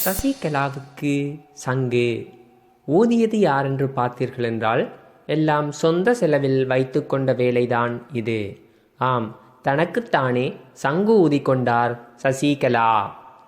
சசிகலாவுக்கு சங்கு ஊதியது யார் என்று பார்த்தீர்கள் என்றால் எல்லாம் சொந்த செலவில் வைத்து கொண்ட வேலைதான் இது. ஆம், தனக்குத்தானே சங்கு ஊதி கொண்டார் சசிகலா.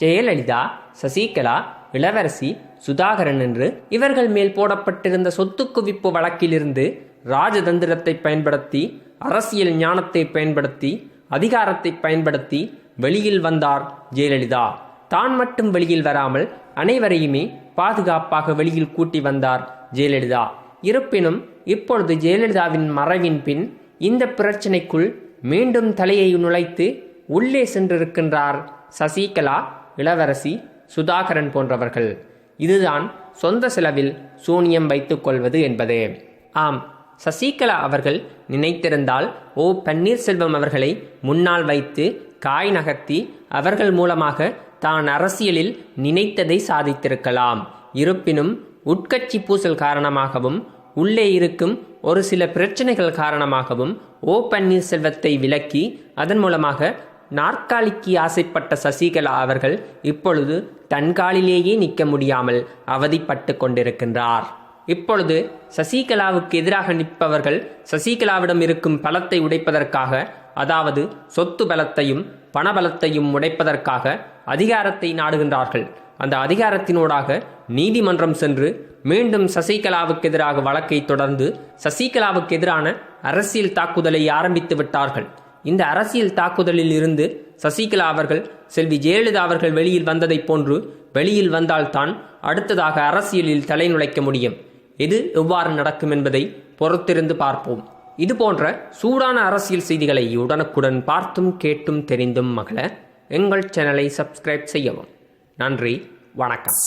ஜெயலலிதா, சசிகலா, இளவரசி, சுதாகரன் என்று இவர்கள் மேல் போடப்பட்டிருந்த சொத்து குவிப்பு வழக்கிலிருந்து ராஜதந்திரத்தை பயன்படுத்தி, அரசியல் ஞானத்தை பயன்படுத்தி, அதிகாரத்தை பயன்படுத்தி வெளியில் வந்தார் ஜெயலலிதா. தான் மட்டும் வெளியில் வராமல் அனைவரையுமே பாதுகாப்பாக வெளியில் கூட்டி வந்தார் ஜெயலலிதா. இருப்பினும் இப்பொழுது ஜெயலலிதாவின் மறைவின் பின் இந்த பிரச்சனைக்குள் மீண்டும் தலையை நுழைத்து உள்ளே சென்றிருக்கின்றார் சசிகலா, இளவரசி, சுதாகரன் போன்றவர்கள். இதுதான் சொந்த செலவில் சூனியம் வைத்துக் கொள்வது என்பது. ஆம், சசிகலா அவர்கள் நினைத்திருந்தால் ஓ பன்னீர்செல்வம் அவர்களை முன்னால் வைத்து காய் நகர்த்தி அவர்கள் மூலமாக தான் அரசியலில் நினைத்ததை சாதித்திருக்கலாம். இருப்பினும் உட்கட்சி பூசல் காரணமாகவும் உள்ளே இருக்கும் ஒரு சில பிரச்சனைகள் காரணமாகவும் ஓ பன்னீர்செல்வத்தை விலக்கி அதன் மூலமாக நாற்காலிக்கு ஆசைப்பட்ட சசிகலா அவர்கள் இப்பொழுது தன் காலிலேயே நிற்க முடியாமல் அவதிப்பட்டு கொண்டிருக்கின்றார். இப்பொழுது சசிகலாவுக்கு எதிராக நிற்பவர்கள் சசிகலாவிடம் இருக்கும் பலத்தை உடைப்பதற்காக, அதாவது சொத்து பலத்தையும் பணபலத்தையும் உடைப்பதற்காக அதிகாரத்தை நாடுகின்றார்கள். அந்த அதிகாரத்தினூடாக நீதிமன்றம் சென்று மீண்டும் சசிகலாவுக்கு எதிராக வழக்கை தொடர்ந்து சசிகலாவுக்கு எதிரான அரசியல் தாக்குதலை ஆரம்பித்து விட்டார்கள். இந்த அரசியல் தாக்குதலில் இருந்து சசிகலா அவர்கள் செல்வி ஜெயலலிதா அவர்கள் வெளியில் வந்ததைப் போன்று வெளியில் வந்தால்தான் அடுத்ததாக அரசியலில் தலை நுழைக்க முடியும். இது எவ்வாறு நடக்கும் என்பதை பொறுத்திருந்து பார்ப்போம். இது போன்ற சூடான அரசியல் செய்திகளை உடனுக்குடன் பார்த்தும் கேட்டும் தெரிந்தும் மகள எங்கள் சேனலை சப்ஸ்கிரைப் செய்யவும். நன்றி, வணக்கம்.